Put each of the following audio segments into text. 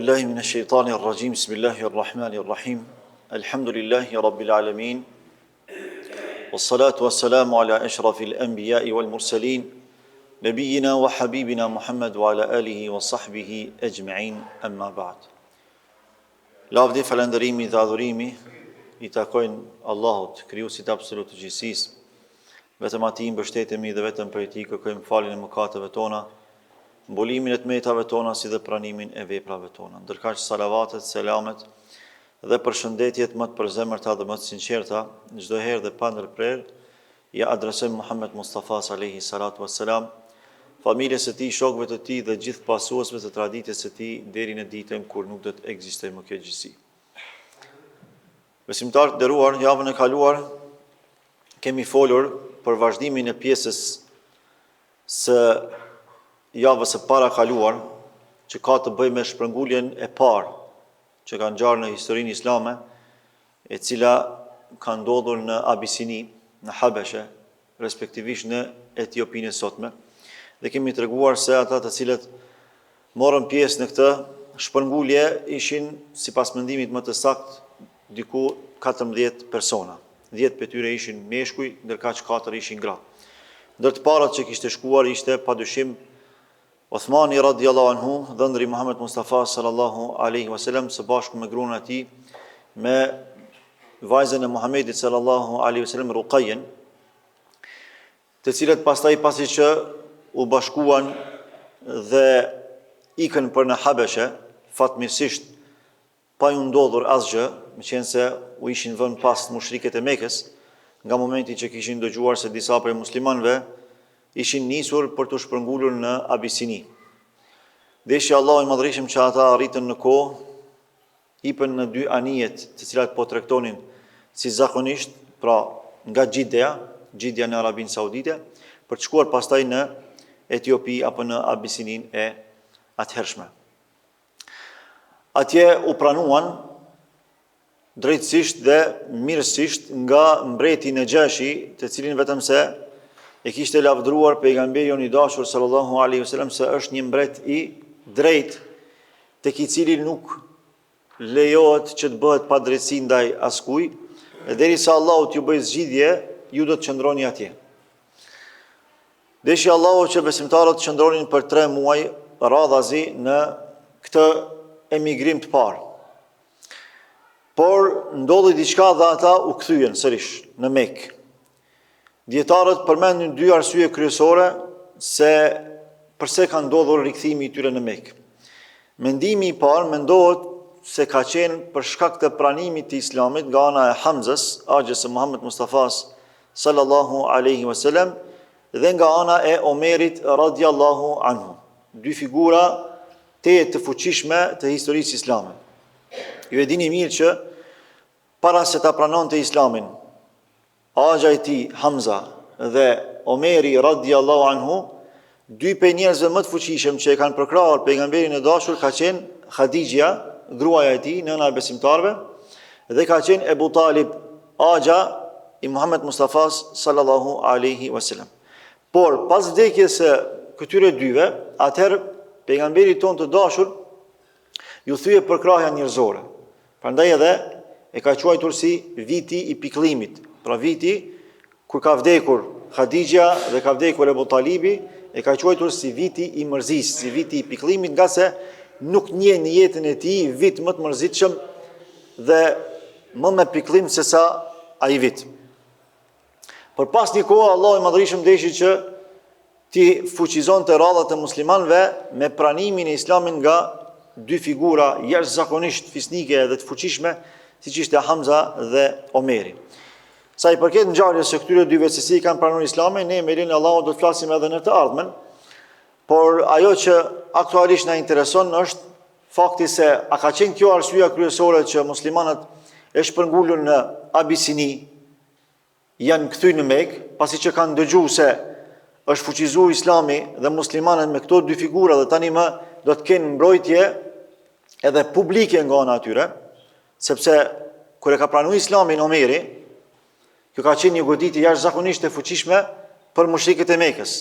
billahi minash shaitanir rajim. Bismillahir rahmanir rahim. Alhamdulillahi rabbil alamin. Wassalatu wassalamu ala ashrafil anbiya'i wal mursalin. Nabiyyina wa habibina Muhammad wa ala alihi wa sahbihi ajma'in. Amma ba'd. Lavdi, falënderimi dhe adhurimi i takojnë Allahut, krijuesit absolut të gjithësisë. Vetëm atij mbështetemi dhe vetëm prej tij kërkojmë faljen e mëkateve tona, mbolimin e tmetave tona si dhe pranimin e veprave tona. Ndërkaq salavatet, selamet dhe përshëndetjet më të përzemërta dhe më të sinqerta, çdo herë dhe pa ndërprerje, ja adresojmë Muhammed Mustafa alayhi salatu wassalam, familjes së tij, shokëve të tij dhe gjithë pasuesve të traditës së tij deri në ditën kur nuk do të ekzistojë më kjo gjësi. Besimtarë të nderuar, javën e kaluar kemi folur për vazhdimin e pjesës së javës së para kaluar, që ka të bëjë me shpërnguljen e parë që ka ngjarë në historinë islame, e cila ka ndodhur në Abisini, në Habeshe, respektivisht në Etiopinë e sotme, dhe kemi treguar se ata të cilët morën pjesë në këtë shpërngulje ishin, sipas mendimit më të saktë, diku 14 persona. 10 për tyre ishin meshkuj, ndërkaq 4 ishin gra. Ndër të parat që kishte shkuar ishte padyshim Uthmani radiallahu anhu, dhëndri Muhammed Mustafa sallallahu alaihi wasallam, së bashku me gruan e tij, me vajzën e Muhammedit sallallahu alaihi wasallam, Ruqayyen, të cilët pastaj pasi që u bashkuan dhe ikën për në Habeshe, fatmirësisht pa ju ndodhur asgjë, meqense u ishin vënë pas mushriket e Mekës, nga momenti që kishin dëgjuar se disa prej muslimanëve ishin nisur për të shpërngulur në Abisini. Deshi Allahu i madhërisëm që ata arritën në kohë, hipën në 2 anijet, të cilat po tregtonin si zakonisht, pra nga Gjidja në Arabinë Saudite, për të shkuar pastaj në Etiopi apo në Abisinin e atëhershme. Atje u pranuan drejtësisht dhe mirësisht nga mbreti Najashi, të cilin vetëm se e kishte lavdruar pejgamberi i dashur sallallahu alaihi wasallam se është një mbret i drejtë, tek i cili nuk lejohet që të bëhet pa drejtësi ndaj askujt, dhe derisa Allahu t'ju bëjë zgjidhje, ju do të qëndroni atje. Deshi Allahu që besimtarët qëndronin për 3 muaj radhazi në këtë emigrim të parë. Por ndodhi diçka dhe ata u kthyen sërish në Mekë. Dietarët përmendin 2 arsye kryesore se pse ka ndodhur rikthimi i tyre në Mekë. Mendimi i parë mendohet se ka qenë për shkak të pranimit të Islamit nga ana e Hamzës, agjes së Muhammed Mustafas sallallahu alaihi wasallam, dhe nga ana e Omerit radiallahu anhu. 2 figura të fuqishme të historisë islame. Ju e dini mirë që para se ta pranonte Islamin, agja i tij Hamza dhe Omeri radiallahu anhu, 2 prej njerëzve më të fuqishëm që e kanë përkrahur pejgamberin e dashur ka qenë Khadijja, gruaja e tij, nëna e besimtarëve, dhe ka qenë Ebu Talib, agja i Muhammed Mustafas sallallahu alaihi wasallam. Por pas vdekjes së këtyre 2-ve, atëherë pejgamberi ton të dashur ju thye përkrahja njerëzore. Prandaj edhe e ka quajtur si viti i pikëllimit. Pra viti kur ka vdekur Khadijja dhe ka vdekur Ebu Talibi, e ka quajtur si viti i mërzisë, si viti i pikëllimit, nga se nuk njeh në jetën e tij vit më të mërzitshëm dhe më me pikëllim se sa ai vit. Por pas një kohë Allahu i madhërisëm deshi që ti fuqizonte radhat e muslimanëve me pranimin e Islamit nga 2 figura jashtëzakonisht fisnike dhe të fuqishme, siç ishte Hamza dhe Omeri. Sa i përket ngjarjes së këtyre 2-ve se si kanë pranuar Islamin, ne me lenin Allahu do të flasim edhe në të ardhmen, por ajo që aktualisht na intereson është fakti se a ka qenë kjo arsyeja kryesore që muslimanët e shpërngulur në Abisini janë kthyer në Mekë, pasi që kanë dëgjuar se është fuqizuar Islami dhe muslimanët me këto 2 figura dhe tani më do të kenë mbrojtje edhe publike nga ana atyre, sepse kur e ka pranuar Islamin Omeri, kjo ka qenë një goditje jashtëzakonisht e fuqishme për mushrikët e Mekës.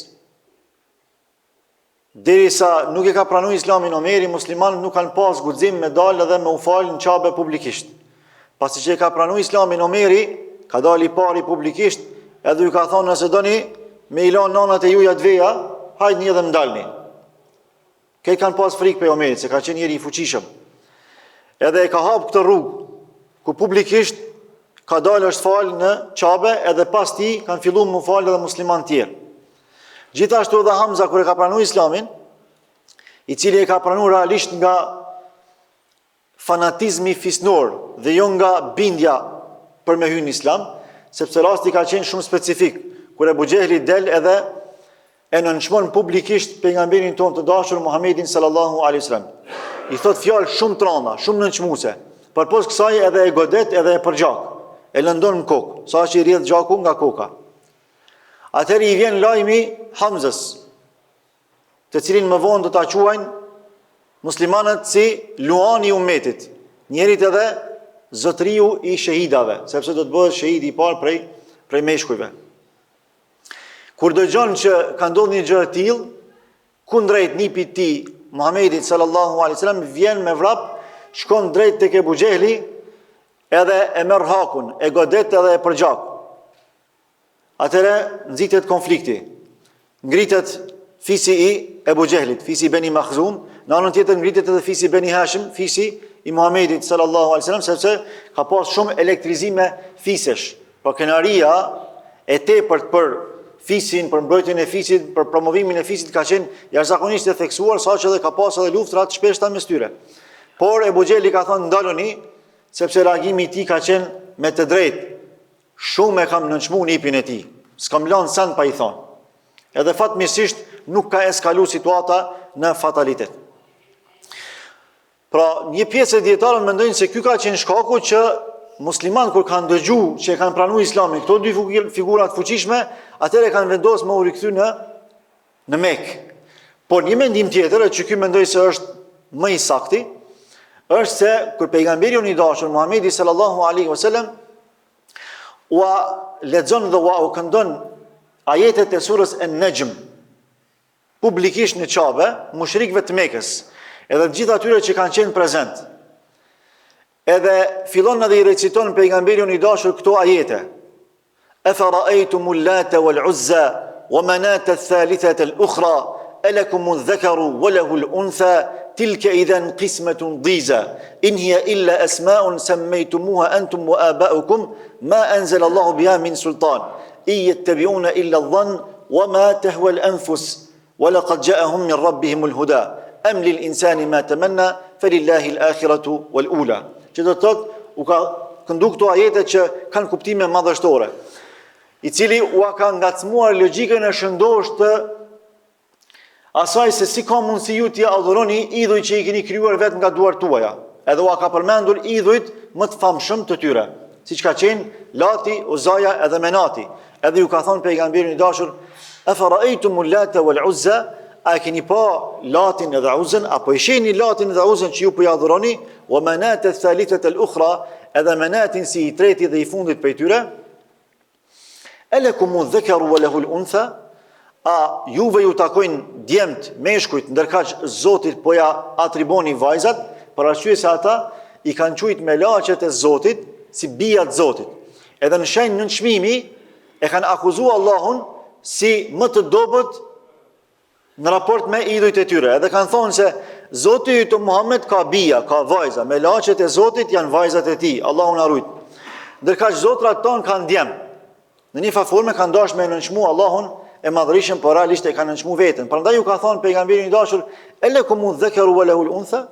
derisa nuk e ka pranuar Islamin Omeri, muslimanët nuk kanë pas guxim me dalë dhe me u falë në Kabe publikisht. Pasi që e ka pranuar Islamin Omeri, ka dalë i pari publikisht, edhe ju ka thonë nëse doni me i lanë nanat e juja të veja, hajtë një dhe më dalni. Këtë kanë pas frikë për Omerit, se ka qenë njeri i fuqishëm. Edhe e ka hapë këtë rrugë, ku publikisht ka dalë është falë në Kabe, edhe pas ti kanë fillu më falë edhe musliman tjerë. Gjithashtu edhe Hamza, kër e ka pranuar Islamin, i cili e ka pranuar realisht nga fanatizmi fisnor dhe jo nga bindja për me hyrë në Islam, sepse rasti ka qenë shumë specifik, kur Ebu Gjehli del edhe e nënçmon publikisht pejgamberin tonë të dashur Muhammedin sallallahu alaihi wasallam. I thot fjalë shumë trona, shumë nënçmuese. Përpos kësaj edhe e godet edhe e përgjak, e lëndon në kokë, sa që i rrjedh gjaku nga koka. Atëherë i vjen lajmi Hamzës, të cilin më vonë do ta quajnë muslimanët si luani i ummetit, njerit edhe zotëriu i shahidave, sepse do të bëhet shahidi i parë prej meshkujve. Kur dëgjon që ka ndodhur një gjë e tillë, kundrejt nipit të tij, Muhamedit sallallahu alaihi wasallam, vjen me vrap, shkon drejt tek Ebu Gjehli, edhe e merr hakun, e godet edhe e përgjak. Atëre nxitet konflikti. Ngritet fisi i Ebu Gjehlit, fisi i Beni Makhzum, në anën tjetër ngritet edhe fisi i Beni Hashim, fisi i Muhamedit sallallahu alaihi wasallam, sepse ka pas shumë elektrizime fisesh. Por kenaria e tepërt për fisin, për mbrojtjen e fisit, për promovimin e fisit ka qenë jashtëzakonisht e theksuar, saqë edhe ka pas edhe luftra të shpeshta mes tyre. Por Ebu Gjehli ka thënë ndaloni, sepse reagimi i tij ka qenë me të drejtë. Shumë e kam nënçmu nipin e tij. S'kam lanë send pa i thonë. Edhe fatmirësisht nuk ka eskalu situata në fatalitet. Pra, një pjesë e dietarëve mendojnë se ky ka qenë shkaku që musliman kur kanë dëgjuar që e kanë pranuar Islamin, këto dy figura të fuqishme, atëherë kanë vendosur me u rikthy në Mekë. Por një mendim tjetër, që ky mendoj se është më i saktë, është se kur pejgamberi i dashur Muhamedi sallallahu alaihi wasallam ua lexon dhe ua u këndon ajetet e surës An-Najm publikisht në Kabe, mushrikëve të Mekës, edhe të gjithë atyre që kanë qenë prezent. Edhe fillon edhe i reciton pejgamberin i dashur këto ajete. Afara'aytumul Lata wal Uzza wa Manata ath-thalithata al-ukhra alakum adh-dhakaru wa lahu al-untha tilka idhan qismatun dhiza in hiya illa asma'un sammaytumuha antum wa aba'ukum ma anzala Allahu biha min sultan in yattabi'una illa adh-dhann wa ma tahwa al-anfus wa laqad ja'ahum min rabbihim al-huda am lil insani ma tamanna falillahi al-akhiratu wal-ula. Që do të thotë u ka këndu këto ajete që kanë kuptime madhështore, i cili u ka ngacmuar logjikën e shëndosh të asaj se si ka mundësi ju t'ja adhuroni idhuj që i keni krijuar vetëm nga duart tuaja. Edhe u ka përmendur idhujt më të famshëm të tyre, siç ka qenë Lati, Uzaja edhe Menati. Edhe ju ka thonë pejgamberi i dashur, afara'aytumul Lata wal Uzza, a keni pa Latin edhe Uzën, apo i shihni Latin edhe Uzën që ju po i adhuroni, wa Manata ath-thalithata al-ukhra, edhe Manatin si i treti dhe i fundit prej tyre. Alakumu adh-dhakaru wa lahu al-untha, a juve ju takojnë djemt, meshkujt, ndërkaq Zotit po ja atriboni vajzat, për arsye se ata i kanë quajtur me laqet e Zotit si bijat e Zotit. Edhe në shenjë nënçmimi e kanë akuzuar Allahun si më të dobët në raport me idhujt e tyre. Edhe kanë thonë se Zoti i të Muhammed ka bija, ka vajza, me laqet e Zotit janë vajzat e tij, Allahu na rujt. Ndërkaq zotrat tonë kanë djem. Në një forme kanë dashur me nënçmu Allahun e madhërishëm, por realisht e kanë nënçmu veten. Prandaj ju ka thonë pejgamberi i dashur, "Alakumu dhakaru wa lahu al-untha",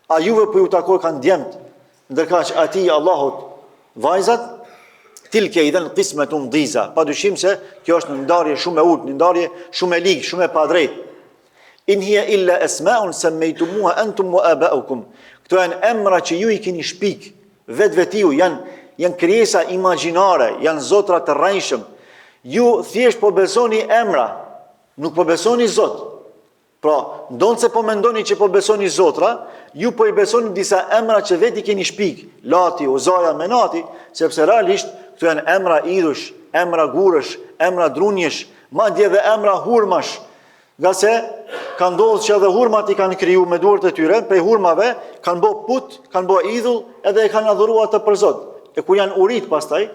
a juve po ju takoj kanë djemt, ndërkaq atij Allahut vajzat, tilke idhan qismatun dhiza. Padyshim se kjo është një ndarje shumë e ulët, një ndarje shumë e ligë, shumë e padrejtë. In hiya illa asma'un sammaytumuha antum wa aba'ukum. Këto janë emra që ju i keni shpik vetvetiu, janë krijesa imagjinare, janë zotra të rrejshëm. Ju thjesht po besoni emra, nuk po besoni Zot. Pra, ndonë se po mendoni që po besoni zotra, ju po i besoni disa emra që veti keni shpik, Lati, Uzaja, Menati, sepse realisht këto janë emra idhush, emra gurësh, emra drunjesh, madje edhe emra hurmash, nga se ka ndodhur që edhe hurmat i kanë kriju me duart e tyre, prej hurmave kanë bë put, kanë bë idhull, edhe e kanë adhuruar atë për Zot. E kur janë urit pastaj,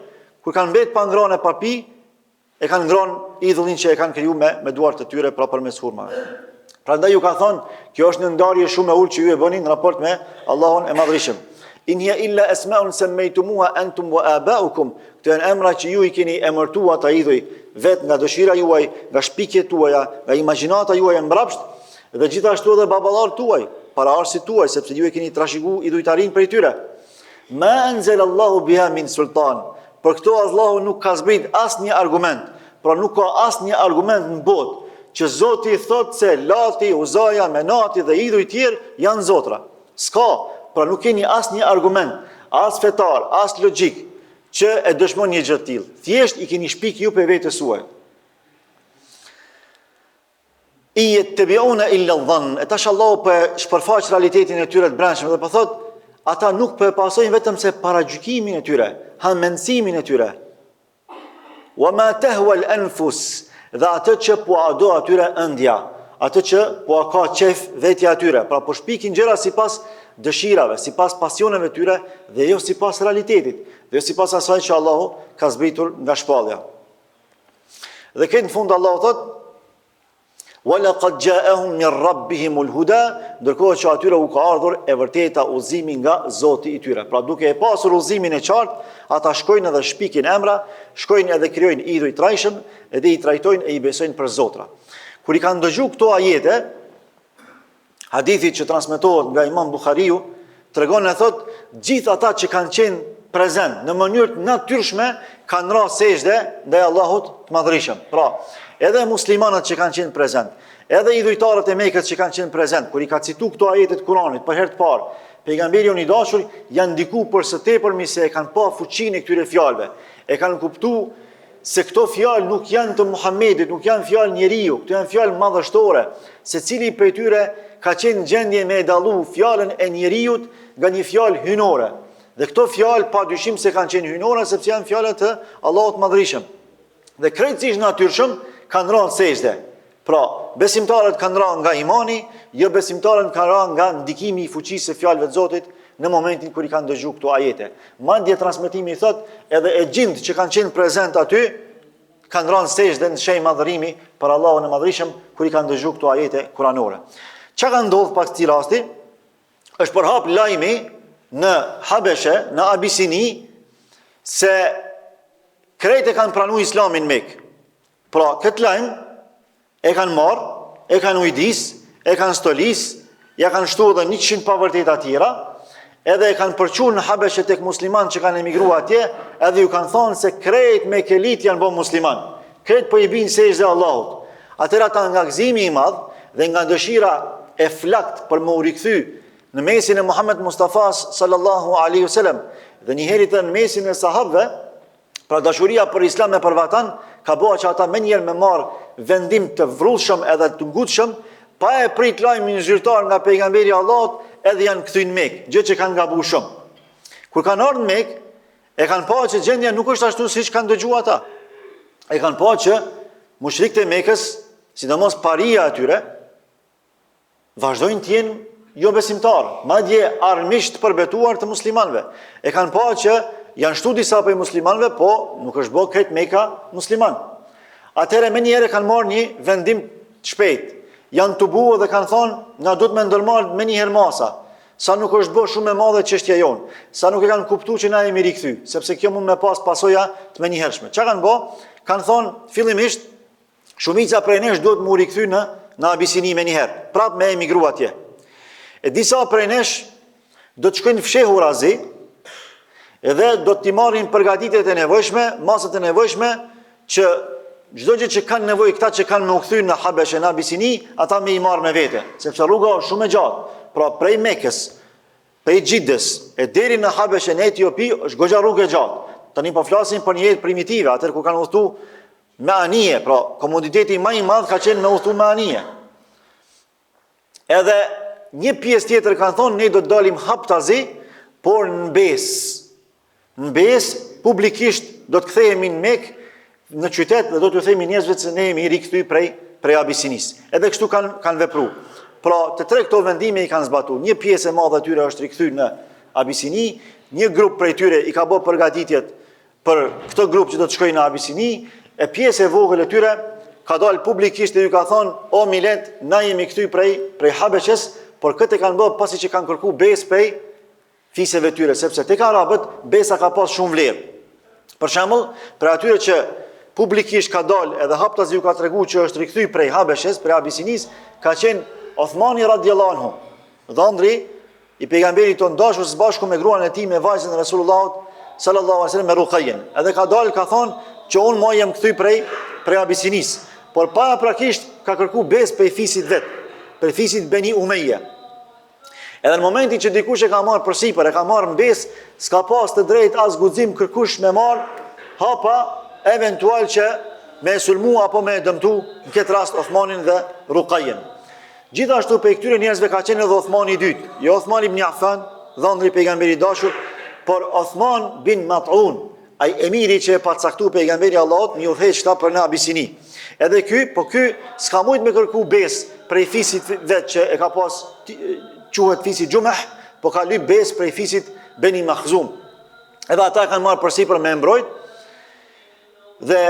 kur kanë mbet pa ngrënë pa pi, e kanë ngrënë idhullin që e kanë kriju me duart e tyre pra përmes hurmave. Prandaj ju ka thonë, kjo është një ndarje shumë e ulë që ju e bëni në raport me Allahun e Madhrishëm. In hiya illa asma'un sammaytumuha antum wa aba'ukum. Këto janë emra që ju i keni emërtuar ata idhuj vetë nga dëshira juaj, nga shpikjet tuaja, nga imagjinata juaj e mbrapsht, dhe gjithashtu edhe baballarët tuaj, paraarsit tuaj, sepse ju e keni trashëguar idhujtarin prej tyre. Ma anzalallahu biha min sultan. Për këto Allahu nuk ka zbrit asnjë argument, pra nuk ka asnjë argument në botë që Zoti thot se Lati, Uzaja, Menati dhe idhuj tjerë janë zotra. S'ka, pra nuk keni asnjë argument, as fetar, as logjik që e dëshmon një gjë të tillë. Thjesht i keni shpik ju për vetes suaj. I yattabi'una illa dhann. E tash Allahu për shpërfaq realitetin e tyre të brendshëm dhe po thot, ata nuk po e pasojnë vetëm se paragjykimin e tyre, hamendsimin e tyre. Wa ma tahwa al-anfus, dhe atë që po ado atyre ëndja, atë që po ka qef vetja atyre, pra po shpikin gjëra sipas dëshirave, sipas pasioneve tyre dhe jo sipas realitetit, dhe jo sipas asaj që Allahu ka zbritur nga shpallja. Dhe këtë në fund Allahu thot, وَلَقَدْ جَاءَهُمْ مِنْ رَبِّهِمُ الْهُدَى, ndërkohë që atyre u ka ardhur e vërteta udhëzimi nga Zoti i tyre. Pra duke e pasur udhëzimin e qartë, ata shkojnë edhe shpikin emra, shkojnë edhe krijojnë idhuj trajshëm, edhe i trajtojnë e i besojnë për zotra. Kur i kanë dëgjuar këto ajete, hadithi që transmetohet nga Imam Buhariu tregon e thot, gjithë ata që kanë qenë prezent në mënyrë të natyrshme kanë rënë sejdë ndaj Allahut të Madhrishëm. Pra, edhe muslimanët që kanë qenë prezent, edhe idhujtarët e Mekës që kanë qenë prezent, kur i ka citu këto ajete të Kuranit për herë të parë, pejgamberi i dashur janë ndiku për së tepërmi se e kanë pa fuqinë e këtyre fjalëve. E kanë kuptuar se këto fjalë nuk janë të Muhamedit, nuk janë fjalë njeriu, këto janë fjalë madhështore, secili prej tyre ka qenë në gjendje me e dallu fjalën e njeriut nga një fjalë hynore. Dhe këto fjalë padyshim se kanë qenë hynore sepse janë fjalët e Allahut Madhrishëm. Dhe krejtësisht natyrshëm kanë rënë sejdë. Pra, besimtarët kanë rënë nga imani, jo besimtarët kanë rënë nga ndikimi i fuqisë së fjalëve të Zotit në momentin kur i kanë dëgjuar këto ajete. Madje transmetimi i thot, edhe e gjindë që kanë qenë prezent aty, kanë rënë sejdë në shenjë madhërimi për Allahun e Madhrishëm kur i kanë dëgjuar këto ajete kuranore. Çka ka ndodhur pas këtij rasti? Është përhap lajmi në Habeshe, në Abisini, se krejt e kanë pranuar Islamin Mekë. Pra, këtë lajm e kanë marrë, e kanë ujdis, e kanë stolis, ja kanë shtu edhe 100 pavërteta tjera, edhe e kanë përqunë në Habeshe tek musliman që kanë emigruar atje, edhe ju kanë thonë se krejt me kelit janë bo musliman. Krejt po i binë sejdë Allahut. Atëra ata nga gëzimi i madh dhe nga dëshira e flakt për më u rikthy në mesin e Muhammed Mustafa sallallahu alaihi wasallam dhe një herë në mesin e sahabëve, pra dashuria për Islam e për vatan ka bëu që ata menjëherë me marr vendim të vrrullshëm edhe të ngutshëm, pa e prit lajmin zyrtar nga pejgamberi i Allahut, edhe janë kthyer në Mekë, gjë që kanë gabuar shumë. Kur kanë ardhur në Mekë, e kanë parë që gjendja nuk është ashtu siç kanë dëgjuar ata. E kanë parë që mushrikët e Mekës, sidomos paria atyre, vazhdojnë të jenë jo besimtarë, madje armisht përbetuar të muslimanëve. E kanë parë që janë shtu disa prej muslimanëve, po nuk është bërë krejt Mekka musliman. Atëherë menjëherë kanë marrë një vendim të shpejtë. Janë tubuar dhe kanë thonë, na duhet me ndërmarrë menjëherë masa, sa nuk është bërë shumë e madhe çështja jonë, sa nuk e kanë kuptuar që na jemi rikthy, sepse kjo mund me pas pasoja të menjëhershme. Çka kanë bërë? Kanë thonë fillimisht shumica prej nesh duhet mu rikthy në Abisini menjëherë, prapë me emigru atje. E disa prej nesh do të shkojnë fshehu razi, edhe do t'i marrin përgatitjet e nevojshme, masat e nevojshme, që çdo gjë që kanë nevojë këta që kanë me u kthy në Habeshe, në Abisini, ata me i marrë me vete, sepse rruga është shumë e gjatë. Pra prej Mekës, prej Xhidës e deri në Habeshe në Etiopi është goxha rrugë e gjatë. Tani po flasim për një jetë primitive, atëherë kur kanë udhëtu me anije, pra komoditeti më i madh ka qenë me udhëtu me anije. Edhe një pjesë tjetër kanë thonë, ne do të dalim haptazi, por në besë. Në besë, publikisht do të kthehemi në Mekë, në qytet, dhe do të themi njerëzve se ne jemi rikthy prej prej Abisinisë. Edhe kështu kanë vepruar. Pra, të tre këto vendime i kanë zbatuar. Një pjesë e madhe e tyre është rikthyer në Abisini, një grup prej tyre i ka bërë përgatitjet për këtë grup që do të shkojë në Abisini, e pjesë e vogël e tyre ka dalë publikisht dhe ju ka thonë, o milet, na jemi këty prej Habeshes, por këtë kanë bërë pasi që kanë kërku besë prej fiseve tyre, sepse tek arabët besa ka pas shumë vlerë. Për shembull, për atyre që publikisht ka dalë edhe haptazi ju ka treguar që është rikthy prej Habeshes, prej Abisinis, ka qenë Othmani radhiyallahu anhu, dhëndri i pejgamberit tonë dashur së bashku me gruan e tij me vajzën e Resulullahut sallallahu alaihi wasallam me Ruqayyen. Edhe ka dalë ka thonë që unë më jam kthy prej Abisinis, por para prakisht ka kërku besë prej fisit vet, prej fisit Beni Umayya. Edhe në momentin që dikush e ka marrë përsipër, e ka marrë mbes, s'ka pas të drejtë as guxim kërkush me marrë hapa eventual që me sulmu apo me dëmtu në këtë rast Othmanin dhe Ruqayyen. Gjithashtu pe këtyre njerëzve ka qenë edhe Othmani i dytë, jo Othman ibn Affan, dhëndri pejgamberit dashur, por Othman bin Mat'un, ai emiri që e pacaktu pejgamberi Allahut mi udhëheq shta për në Abisini. Edhe ky s'ka mujt me kërku besë prej fisit vet që e ka pas quhet fisi Gjumeh, po ka lyp besë prej fisit Beni Makhzum. Edhe ata kanë marrë përsipër me mbrojt, dhe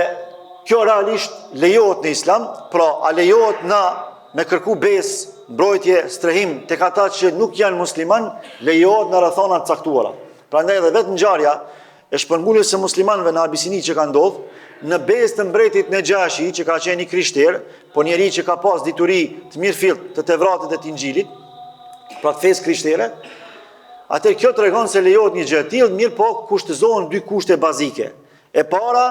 kjo realisht lejohet në Islam, pra a lejohet na me kërku besë, mbrojtje, strehim tek ata që nuk janë musliman, lejohet në rrethana të caktuara. Prandaj edhe vetë ngjarja e shpërnguljes së muslimanëve në Abisini që ka ndodhur, në besë të mbretit Nejashi, që ka qenë i krishterë, po njeri që ka pas dituri të mirëfillt të Tevratit dhe të Injilit, pra të fesë krishtere, atëherë kjo tregon se lejohet një gjë e tillë, mirë po kushtëzohen dy kushte bazike. E para,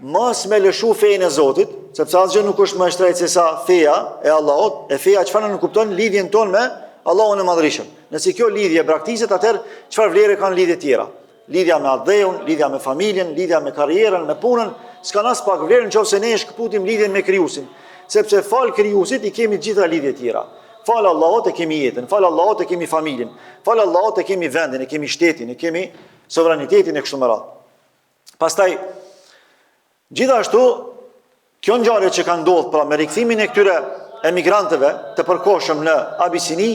mos me lëshu fejën e Zotit, sepse asgjë nuk është më e shtrenjtë se sa feja e Allahut, e feja çfarë nuk kupton lidhjen tonë me Allahun e Madhërisht. Nëse kjo lidhje braktiset, atëherë çfarë vlere kanë lidhje tjera? Lidhja me adheun, lidhja me familjen, lidhja me karrierën, me punën, s'kan as pak vlerë nëse ne shkëputim lidhjen me Krijuesin, sepse fal Krijuesit i kemi të gjitha lidhjet tjera. Fal Allahut e kemi jetën, fal Allahut e kemi familjen, fal Allahut e kemi vendin, e kemi shtetin, e kemi sovranitetin e kështu me radhë. Pastaj gjithashtu, kjo ngjarje që ka ndodhur pra me rikthimin e këtyre emigrantëve të përkohshëm në Abisini,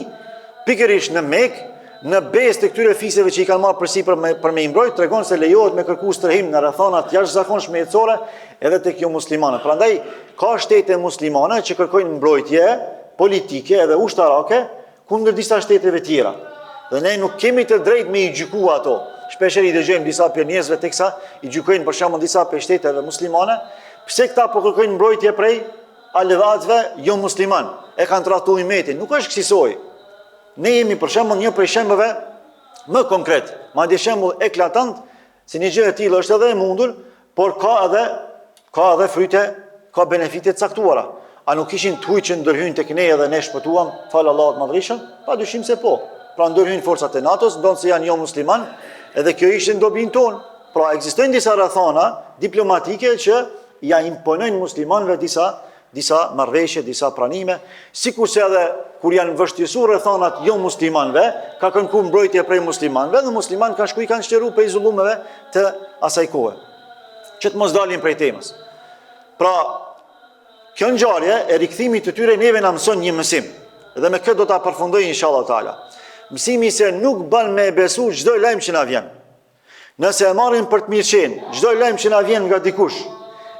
pikërisht në Mekë, në besë të këtyre fiseve që i kanë marrë përsipër për me imbrojt, tregon se lejohet me kërku strehim në rrethana të jashtëzakonshme jetësore edhe tek jo muslimane. Prandaj ka shtete muslimane që kërkojnë mbrojtje politike edhe ushtarake kundër disa shteteve tjera. Dhe ne nuk kemi të drejtë me i gjyku ato. Shpeshherë i dëgjojmë disa për njerëzve teksa i gjykojnë për shembull disa për shteteve muslimane, pse këta po kërkojnë mbrojtje prej alevatëve jo musliman, e kanë trahtuar umetin. Nuk është kësaj. Ne jemi për shembull një prej shembëve më konkret, madje shembull eklatant, se një gjë e tillë është edhe e mundur, por ka edhe fryte, ka benefite të caktuara. A nuk kishin të huaj që ndërhyjnë tek ne edhe ne shpëtuam, fal Allahut Madhërisht? Padyshim se po. Pra ndërhyjnë forcat e NATO-s, ndonë se janë jo musliman, edhe kjo ishte në dobin tonë. Pra ekzistojnë disa rrethana diplomatike që ja imponojnë muslimanëve disa marrëveshje, disa pranime, sikurse edhe kur janë vështirësuar rrethanat jo muslimanëve, ka kërkuar mbrojtje prej muslimanëve, dhe muslimanë kanë shtëruar prej zullumeve të asaj kohe, që të mos dalin prej temës. Pra, kjo ngjarje e rikthimit të tyre neve na mëson një mësim, dhe me këtë do ta përfundoj inshallah taala. Mësimi se nuk bën me besu çdo lajm që na vjen. Nëse e marrim për të mirëqenë, çdo lajm që na vjen nga dikush,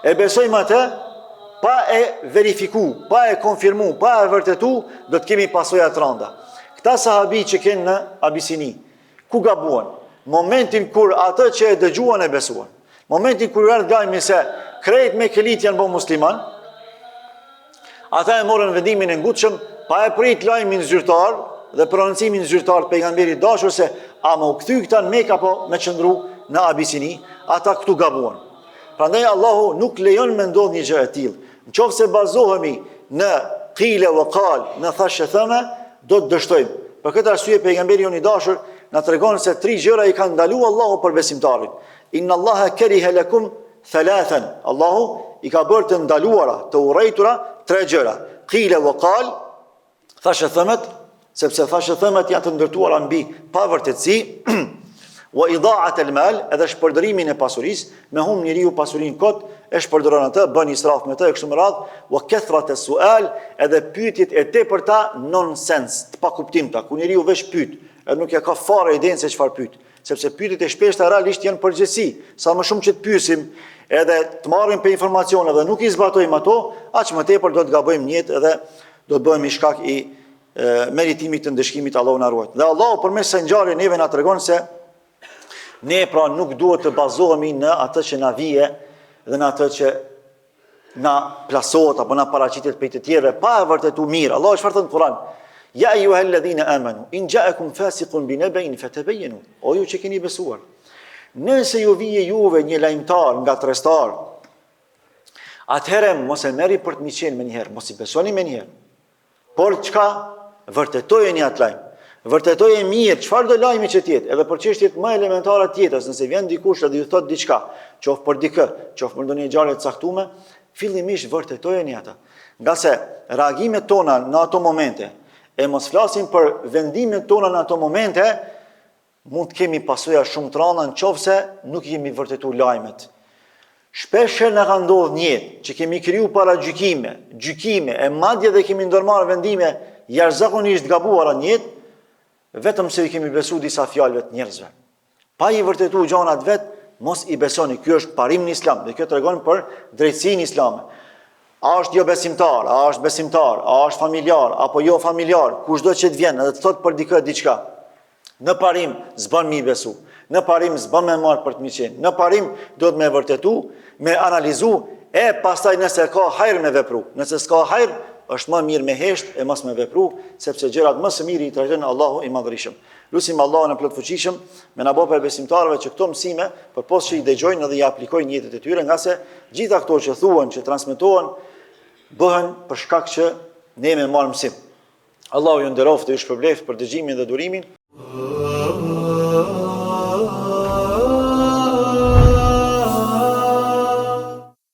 e besojmë atë pa e verifiku, pa e konfirmu, pa e vërtetu, do të kemi pasoja të rënda. Këta sahabi që kanë në Abisini, ku gabuan? Momentin kur atë që e dëgjuan e besuan. Momentin kur erdhi lajmi se krejt me kelit janë bërë musliman, ata e morën vendimin e ngutshëm, pa e prit lajmin zyrtar dhe prononcimin zyrtar të pejgamberit dashur se a më u kthy këta në Mekë apo me qëndru në Abisini, ata këtu gabuan. Prandaj Allahu nuk lejon me ndodh një gjë e tillë. Nëse bazohemi në qile wa qal, në thashë thënë, do të dështojmë. Për këtë arsye pejgamberi jon i dashur na tregon se 3 gjëra i ka ndaluar Allahu për besimtarin. Inna Allaha kariha lakum thalathan. Allahu i ka bërë të ndaluara, të urrejtura 3 gjëra. Qile wa qal, thashë thënët, sepse thashë thënët janë të ndërtuara mbi pavërtetësi, wa idha'at al-mal, edhe shpërdërimin e pasurisë, me hum njeriu pasurinë kot, e shpërdoron atë, bën israf me të e kështu me radhë, wa kathrat as-su'al, edhe pyetjet e tepërta nonsense, të pakuptimta, ku njeriu veç pyet, edhe nuk ja ka fare idenë se çfarë pyet, sepse pyetjet e shpeshta realisht janë përgjithësi, sa më shumë që të pyesim, edhe të marrim për informacione dhe nuk i zbatojmë ato, aq më tepër do të gabojmë në jetë edhe do të bëhemi shkak i meritimit të ndëshkimit, Allahu na ruaj. Dhe Allahu përmes së ngjarjes neve na tregon se ne pra nuk duhet të bazohemi në atë që na vije dhe në atë që na plasohet apo na paraqitet prej të tjerëve pa e vërtetuar mirë. Allahu çfarë thon në Kur'an? Ja ayyuhalladhina amanu in ja'akum fasiqun binaba'in fatabayyanu. O ju që keni besuar, nëse ju vije juve një lajmtar nga trestar, atëherë mos e merri për të miqen më njëherë, mos i besoni më njëherë. Por çka? Vërtetojeni atë lajm. Vërtetoje mirë çfarë do lajmi që tjetë, edhe për çështjet më elementare të jetës, nëse vjen dikush edhe ju thot diçka, qoftë për dikë, qoftë për ndonjë ngjarje të caktuar, fillimisht vërtetojeni ata. Nga se reagimet tona në ato momente, e mos flasim për vendimet tona në ato momente, mund të kemi pasoja shumë të rënda nëse nuk kemi vërtetuar lajmet. Shpesh na ka ndodhur në jetë që kemi kriju para gjykime, e madje dhe kemi ndërmarrë vendime jashtëzakonisht gabuara në jetë, vetëm se i kemi besu disa fjalëve të njerëzve. Pa i vërtetuar gjanat vet, mos i besoni. Ky është parim në Islam dhe kjo tregon për drejtësinë islame. A është jo besimtar, a është besimtar, a është familjar apo jo familjar, kushdo që të vjen edhe të thot për dikë diçka. Në parim s'bën mi besu. Në parim s'bën me marr për të miqen. Në parim do të me vërtetu, me analizu e pastaj nëse ka hajër me vepru. Nëse s'ka hajër, është më mirë me hesht e mos me vepru, sepse gjërat më së miri i trajton Allahu i Madhërisëm. Lutim Allahun e plotfuqishëm me na bëj besimtarëve që këto mësime përpos që i dëgjojnë dhe i aplikojnë në jetët e tyre, nga se gjitha këto që thuhen, që transmetohen, bëhen për shkak që ne me marrim mësim. Allahu ju nderoftë, ju shpërbleft për dëgjimin dhe durimin.